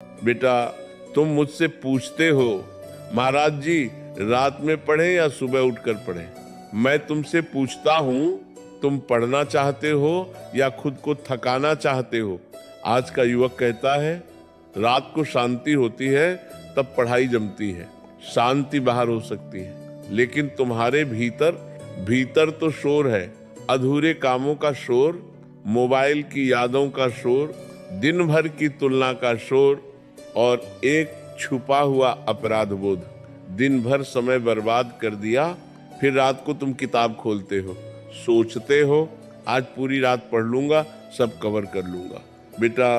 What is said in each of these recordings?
बेटा, तुम मुझसे पूछते हो महाराज जी रात में पढ़े या सुबह उठकर पढ़े। मैं तुमसे पूछता हूं तुम पढ़ना चाहते हो या खुद को थकाना चाहते हो। आज का युवक कहता है रात को शांति होती है तब पढ़ाई जमती है। शांति बाहर हो सकती है लेकिन तुम्हारे भीतर भीतर तो शोर है। अधूरे कामों का शोर, मोबाइल की यादों का शोर, दिन भर की तुलना का शोर और एक छुपा हुआ अपराध बोध। दिन भर समय बर्बाद कर दिया, फिर रात को तुम किताब खोलते हो, सोचते हो आज पूरी रात पढ़ लूंगा, सब कवर कर लूंगा। बेटा,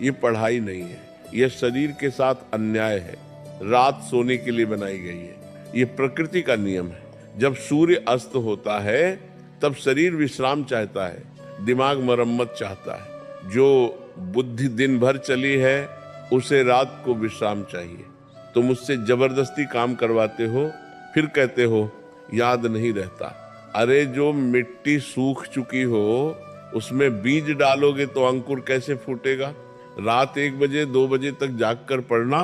ये पढ़ाई नहीं है, यह शरीर के साथ अन्याय है। रात सोने के लिए बनाई गई है, ये प्रकृति का नियम है। जब सूर्य अस्त होता है तब शरीर विश्राम चाहता है, दिमाग मरम्मत चाहता है। जो बुद्धि दिन भर चली है उसे रात को विश्राम चाहिए। तुम उससे जबरदस्ती काम करवाते हो, फिर कहते हो याद नहीं रहता। अरे जो मिट्टी सूख चुकी हो उसमें बीज डालोगे तो अंकुर कैसे फूटेगा। रात 1 बजे 2 बजे तक जाग कर पढ़ना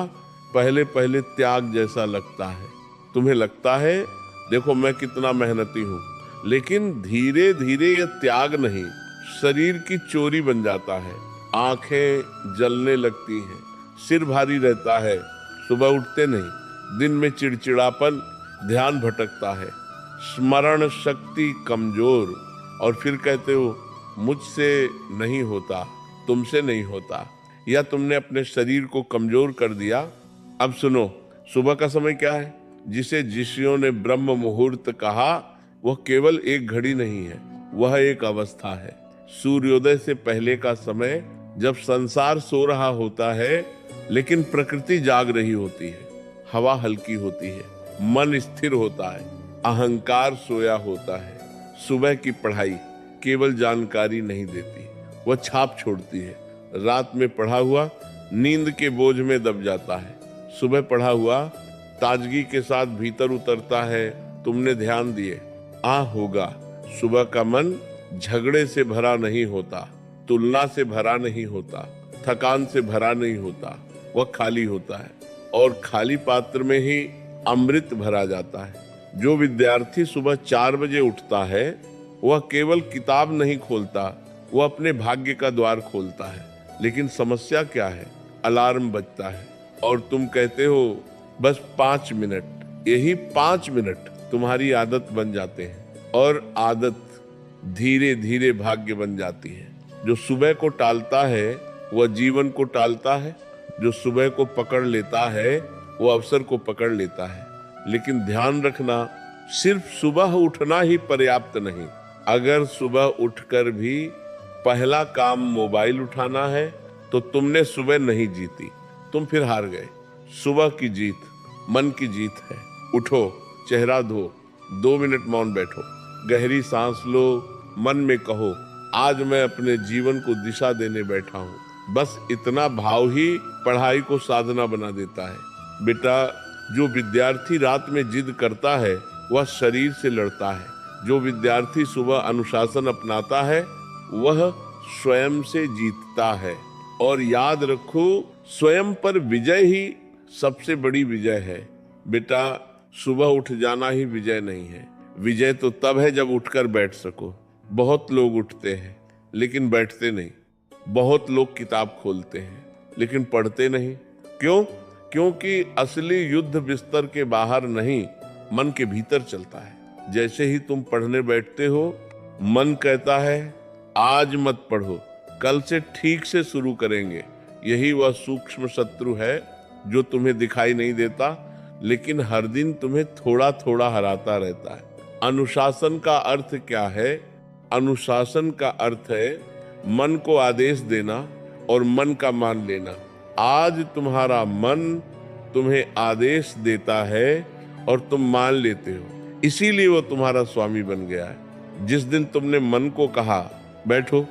पहले पहले त्याग जैसा लगता है। तुम्हें लगता है देखो मैं कितना मेहनती हूँ, लेकिन धीरे धीरे यह त्याग नहीं, शरीर की चोरी बन जाता है। आंखें जलने लगती हैं, सिर भारी रहता है, सुबह उठते नहीं, दिन में चिड़चिड़ापन, ध्यान भटकता है, स्मरण शक्ति कमजोर। और फिर कहते हो मुझसे नहीं होता, तुमसे नहीं होता, या तुमने अपने शरीर को कमजोर कर दिया। अब सुनो, सुबह का समय क्या है? जिसे ऋषियों ने ब्रह्म मुहूर्त कहा वह केवल एक घड़ी नहीं है, वह एक अवस्था है। सूर्योदय से पहले का समय जब संसार सो रहा होता है लेकिन प्रकृति जाग रही होती है, हवा हल्की होती है, मन स्थिर होता है, अहंकार सोया होता है। सुबह की पढ़ाई केवल जानकारी नहीं देती, वह छाप छोड़ती है। रात में पढ़ा हुआ नींद के बोझ में दब जाता है, सुबह पढ़ा हुआ ताजगी के साथ भीतर उतरता है। तुमने ध्यान दिए होगा, सुबह का मन झगड़े से भरा नहीं होता, तुलना से भरा नहीं होता, थकान से भरा नहीं होता, वह खाली होता है और खाली पात्र में ही अमृत भरा जाता है। जो विद्यार्थी सुबह 4 बजे उठता है वह केवल किताब नहीं खोलता, वह अपने भाग्य का द्वार खोलता है। लेकिन समस्या क्या है? अलार्म बजता है और तुम कहते हो बस 5 मिनट। यही 5 मिनट तुम्हारी आदत बन जाते हैं और आदत धीरे धीरे भाग्य बन जाती है। जो सुबह को टालता है वह जीवन को टालता है, जो सुबह को पकड़ लेता है वो अवसर को पकड़ लेता है। लेकिन ध्यान रखना, सिर्फ सुबह उठना ही पर्याप्त नहीं। अगर सुबह उठकर भी पहला काम मोबाइल उठाना है तो तुमने सुबह नहीं जीती, तुम फिर हार गए। सुबह की जीत मन की जीत है। उठो, चेहरा धो, 2 मिनट मौन बैठो, गहरी सांस लो, मन में कहो आज मैं अपने जीवन को दिशा देने बैठा हूँ। बस इतना भाव ही पढ़ाई को साधना बना देता है। बेटा, जो विद्यार्थी रात में जिद करता है वह शरीर से लड़ता है। जो विद्यार्थी सुबह अनुशासन अपनाता है वह स्वयं से जीतता है। और याद रखो, स्वयं पर विजय ही सबसे बड़ी विजय है। बेटा, सुबह उठ जाना ही विजय नहीं है। विजय तो तब है जब उठकर बैठ सको। बहुत लोग उठते हैं लेकिन बैठते नहीं, बहुत लोग किताब खोलते हैं लेकिन पढ़ते नहीं। क्यों? क्योंकि असली युद्ध बिस्तर के बाहर नहीं, मन के भीतर चलता है। जैसे ही तुम पढ़ने बैठते हो, मन कहता है आज मत पढ़ो, कल से ठीक से शुरू करेंगे। यही वह सूक्ष्म शत्रु है जो तुम्हें दिखाई नहीं देता लेकिन हर दिन तुम्हें थोड़ा थोड़ा हराता रहता है। अनुशासन का अर्थ क्या है? अनुशासन का अर्थ है मन को आदेश देना और मन का मान लेना। आज तुम्हारा मन तुम्हें आदेश देता है और तुम मान लेते हो, इसीलिए वो तुम्हारा स्वामी बन गया है। जिस दिन तुमने मन को कहा बैठो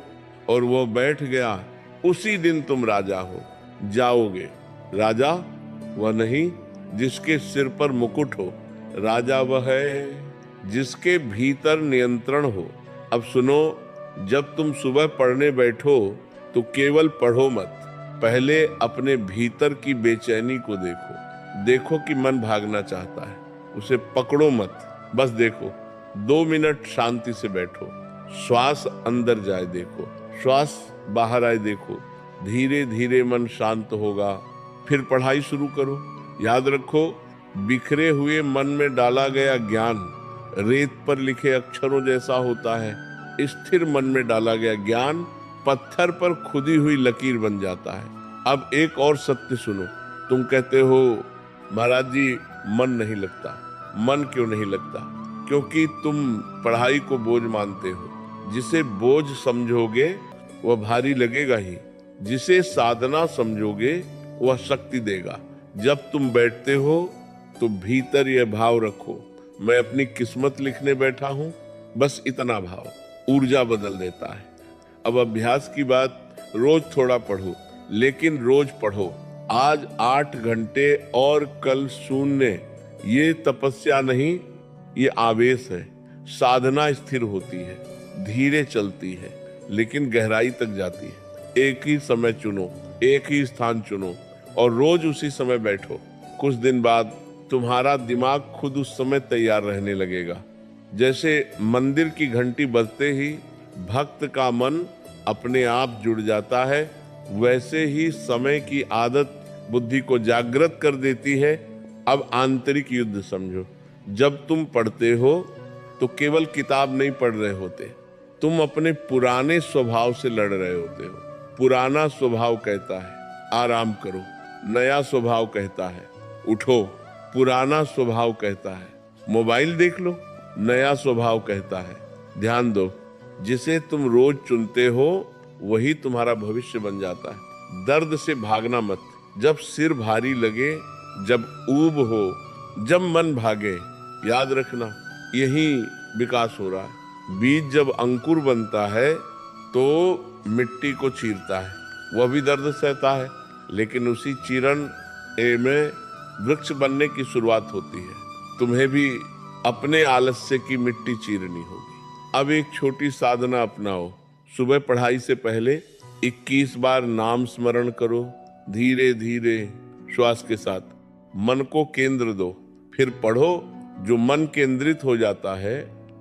और वो बैठ गया, उसी दिन तुम राजा हो जाओगे। राजा वह नहीं जिसके सिर पर मुकुट हो, राजा वह है जिसके भीतर नियंत्रण हो। अब सुनो, जब तुम सुबह पढ़ने बैठो तो केवल पढ़ो मत, पहले अपने भीतर की बेचैनी को देखो। देखो कि मन भागना चाहता है, उसे पकड़ो मत, बस देखो। 2 मिनट शांति से बैठो, श्वास अंदर जाए देखो, श्वास बाहर आए देखो। धीरे धीरे मन शांत होगा, फिर पढ़ाई शुरू करो। याद रखो, बिखरे हुए मन में डाला गया ज्ञान रेत पर लिखे अक्षरों जैसा होता है। स्थिर मन में डाला गया ज्ञान पत्थर पर खुदी हुई लकीर बन जाता है। अब एक और सत्य सुनो। तुम कहते हो महाराज जी मन नहीं लगता। मन क्यों नहीं लगता? क्योंकि तुम पढ़ाई को बोझ मानते हो। जिसे बोझ समझोगे वह भारी लगेगा ही, जिसे साधना समझोगे वह शक्ति देगा। जब तुम बैठते हो तो भीतर यह भाव रखो, मैं अपनी किस्मत लिखने बैठा हूं, बस इतना भाव ऊर्जा बदल देता है। अब अभ्यास की बात, रोज थोड़ा पढ़ो, लेकिन रोज पढ़ो। आज 8 घंटे और कल 0। ये तपस्या नहीं, ये आवेश है। साधना स्थिर होती है, धीरे चलती है, लेकिन गहराई तक जाती है। एक ही समय चुनो, एक ही स्थान चुनो और रोज उसी समय बैठो। कुछ दिन बाद तुम्हारा दिमाग खुद उस समय तैयार रहने लगेगा। जैसे मंदिर की घंटी बजते ही भक्त का मन अपने आप जुड़ जाता है, वैसे ही समय की आदत बुद्धि को जागृत कर देती है। अब आंतरिक युद्ध समझो। जब तुम पढ़ते हो तो केवल किताब नहीं पढ़ रहे होते, तुम अपने पुराने स्वभाव से लड़ रहे होते हो। पुराना स्वभाव कहता है आराम करो, नया स्वभाव कहता है उठो। पुराना स्वभाव कहता है मोबाइल देख लो, नया स्वभाव कहता है ध्यान दो। जिसे तुम रोज चुनते हो वही तुम्हारा भविष्य बन जाता है। दर्द से भागना मत। जब सिर भारी लगे, जब ऊब हो, जब मन भागे, याद रखना यही विकास हो रहा है। बीज जब अंकुर बनता है तो मिट्टी को चीरता है, वह भी दर्द सहता है, लेकिन उसी चीरन में वृक्ष बनने की शुरुआत होती है। तुम्हें भी अपने आलस्य की मिट्टी चीरनी होगी। अब एक छोटी साधना अपनाओ। सुबह पढ़ाई से पहले 21 बार नाम स्मरण करो। धीरे धीरे श्वास के साथ मन को केंद्र दो, फिर पढ़ो। जो मन केंद्रित हो जाता है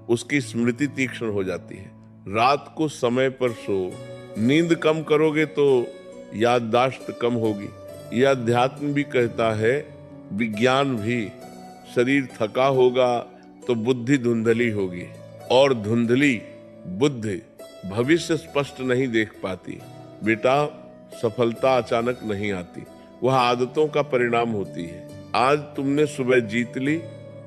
उसकी स्मृति तीक्ष्ण हो जाती है। रात को समय पर सो। नींद कम करोगे तो याददाश्त कम होगी। यह अध्यात्म भी कहता है, विज्ञान भी। शरीर थका होगा तो बुद्धि धुंधली होगी, और धुंधली बुद्धि भविष्य स्पष्ट नहीं देख पाती। बेटा, सफलता अचानक नहीं आती, वह आदतों का परिणाम होती है। आज तुमने सुबह जीत ली,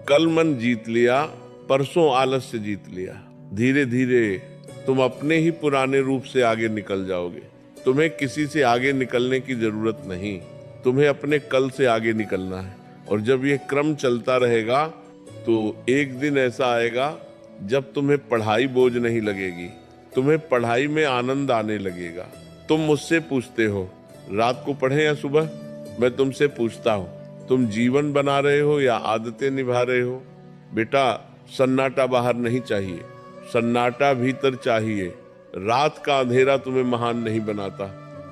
कल मन जीत लिया, परसों आलस्य जीत लिया। धीरे धीरे तुम अपने ही पुराने रूप से आगे निकल जाओगे। तुम्हें किसी से आगे निकलने की जरूरत नहीं, तुम्हें अपने कल से आगे निकलना है। और जब ये क्रम चलता रहेगा तो एक दिन ऐसा आएगा जब तुम्हें पढ़ाई बोझ नहीं लगेगी, तुम्हें पढ़ाई में आनंद आने लगेगा। तुम मुझसे पूछते हो रात को पढ़े या सुबह? मैं तुमसे पूछता हूँ, तुम जीवन बना रहे हो या आदतें निभा रहे हो? बेटा, सन्नाटा बाहर नहीं चाहिए, सन्नाटा भीतर चाहिए। रात का अंधेरा तुम्हें महान नहीं बनाता।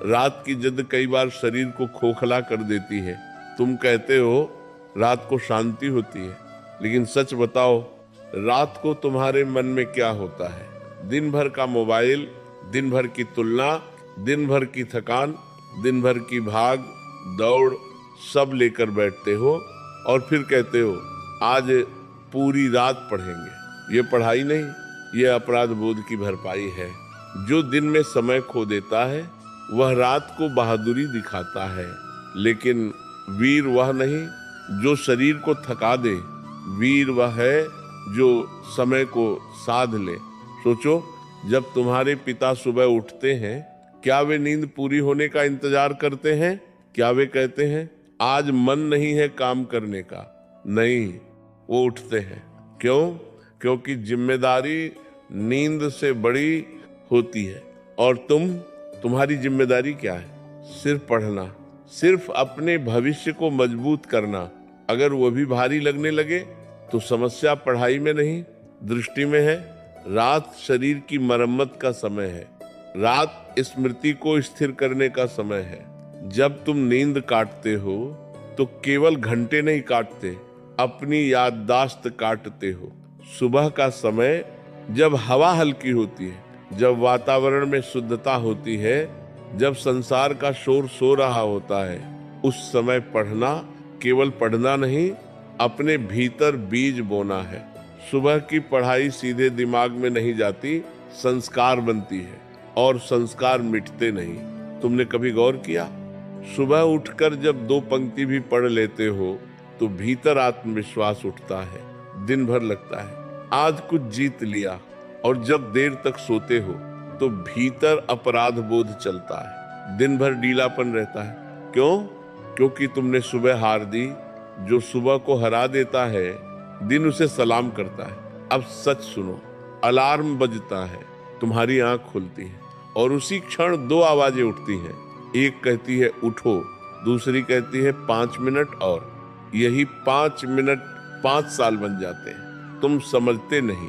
रात की जिद कई बार शरीर को खोखला कर देती है। तुम कहते हो रात को शांति होती है, लेकिन सच बताओ रात को तुम्हारे मन में क्या होता है? दिन भर का मोबाइल, दिन भर की तुलना, दिन भर की थकान, दिन भर की भाग दौड़ सब लेकर बैठते हो और फिर कहते हो आज पूरी रात पढ़ेंगे। ये पढ़ाई नहीं, ये अपराध बोध की भरपाई है। जो दिन में समय खो देता है वह रात को बहादुरी दिखाता है, लेकिन वीर वह नहीं जो शरीर को थका दे। वीर वह है जो समय को साध ले। सोचो, जब तुम्हारे पिता सुबह उठते हैं, क्या वे नींद पूरी होने का इंतजार करते हैं? क्या वे कहते हैं आज मन नहीं है काम करने का? नहीं, वो उठते हैं। क्यों? क्योंकि जिम्मेदारी नींद से बड़ी होती है। और तुम्हारी जिम्मेदारी क्या है? सिर्फ पढ़ना, सिर्फ अपने भविष्य को मजबूत करना। अगर वो भी भारी लगने लगे तो समस्या पढ़ाई में नहीं, दृष्टि में है। रात शरीर की मरम्मत का समय है, रात स्मृति को स्थिर करने का समय है, जब तुम नींद काटते हो तो केवल घंटे नहीं काटते, अपनी याददाश्त काटते हो। सुबह का समय जब हवा हल्की होती है, जब वातावरण में शुद्धता होती है, जब संसार का शोर सो रहा होता है, उस समय पढ़ना केवल पढ़ना नहीं, अपने भीतर बीज बोना है। सुबह की पढ़ाई सीधे दिमाग में नहीं जाती, संस्कार बनती है और संस्कार मिटते नहीं। तुमने कभी गौर किया? सुबह उठकर जब 2 पंक्ति भी पढ़ लेते हो तो भीतर आत्मविश्वास उठता है, दिन भर लगता है आज कुछ जीत लिया। और जब देर तक सोते हो तो भीतर अपराध बोध चलता है, दिन भर ढीलापन रहता है। क्यों? क्योंकि तुमने सुबह हार दी। जो सुबह को हरा देता है, दिन उसे सलाम करता है। अब सच सुनो, अलार्म बजता है, तुम्हारी आंख खुलती है और उसी क्षण 2 आवाजें उठती हैं। एक कहती है उठो, दूसरी कहती है 5 मिनट और। यही 5 मिनट 5 साल बन जाते हैं। तुम समझते नहीं,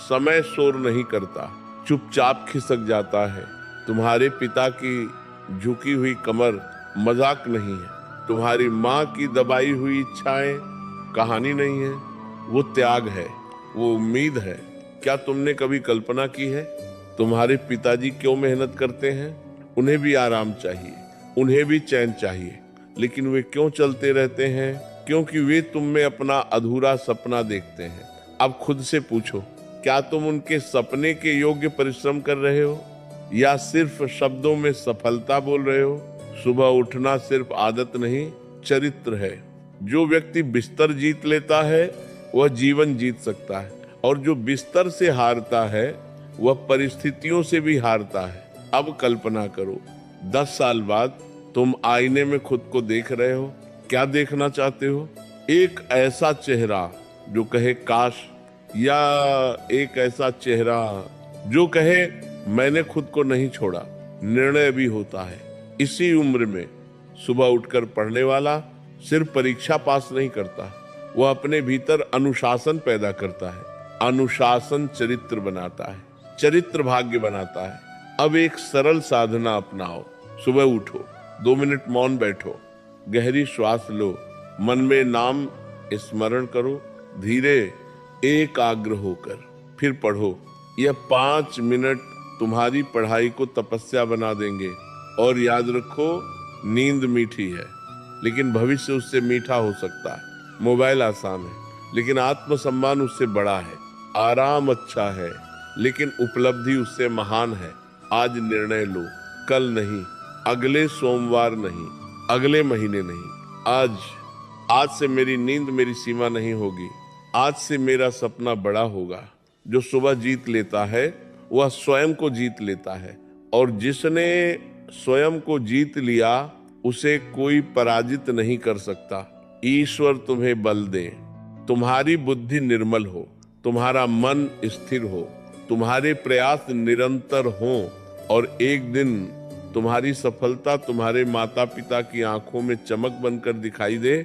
समय शोर नहीं करता, चुपचाप खिसक जाता है। तुम्हारे पिता की झुकी हुई कमर मजाक नहीं है, तुम्हारी माँ की दबाई हुई इच्छाएं कहानी नहीं है, वो त्याग है, वो उम्मीद है। क्या तुमने कभी कल्पना की है तुम्हारे पिताजी क्यों मेहनत करते हैं? उन्हें भी आराम चाहिए, उन्हें भी चैन चाहिए, लेकिन वे क्यों चलते रहते हैं? क्योंकि वे तुम में अपना अधूरा सपना देखते हैं। अब खुद से पूछो, क्या तुम उनके सपने के योग्य परिश्रम कर रहे हो या सिर्फ शब्दों में सफलता बोल रहे हो? सुबह उठना सिर्फ आदत नहीं, चरित्र है। जो व्यक्ति बिस्तर जीत लेता है वह जीवन जीत सकता है, और जो बिस्तर से हारता है वह परिस्थितियों से भी हारता है। अब कल्पना करो, 10 साल बाद तुम आईने में खुद को देख रहे हो। क्या देखना चाहते हो? एक ऐसा चेहरा जो कहे काश, या एक ऐसा चेहरा जो कहे मैंने खुद को नहीं छोड़ा, निर्णय भी होता है। इसी उम्र में सुबह उठकर पढ़ने वाला सिर्फ परीक्षा पास नहीं करता, वह अपने भीतर अनुशासन पैदा करता है। अनुशासन चरित्र बनाता है, चरित्र भाग्य बनाता है। अब एक सरल साधना अपनाओ। सुबह उठो, 2 मिनट मौन बैठो, गहरी श्वास लो, मन में नाम स्मरण करो, धीरे एकाग्र होकर फिर पढ़ो। यह 5 मिनट तुम्हारी पढ़ाई को तपस्या बना देंगे। और याद रखो, नींद मीठी है लेकिन भविष्य उससे मीठा हो सकता है। मोबाइल आसान है लेकिन आत्मसम्मान उससे बड़ा है। आराम अच्छा है लेकिन उपलब्धि उससे महान है। आज निर्णय लो, कल नहीं, अगले सोमवार नहीं, अगले महीने नहीं, आज से मेरी नींद मेरी सीमा नहीं होगी। आज से मेरा सपना बड़ा होगा। जो सुबह जीत लेता है वह स्वयं को जीत लेता है, और जिसने स्वयं को जीत लिया उसे कोई पराजित नहीं कर सकता। ईश्वर तुम्हें बल दे, तुम्हारी बुद्धि निर्मल हो, तुम्हारा मन स्थिर हो, तुम्हारे प्रयास निरंतर हो, और एक दिन तुम्हारी सफलता तुम्हारे माता पिता की आंखों में चमक बनकर दिखाई दे।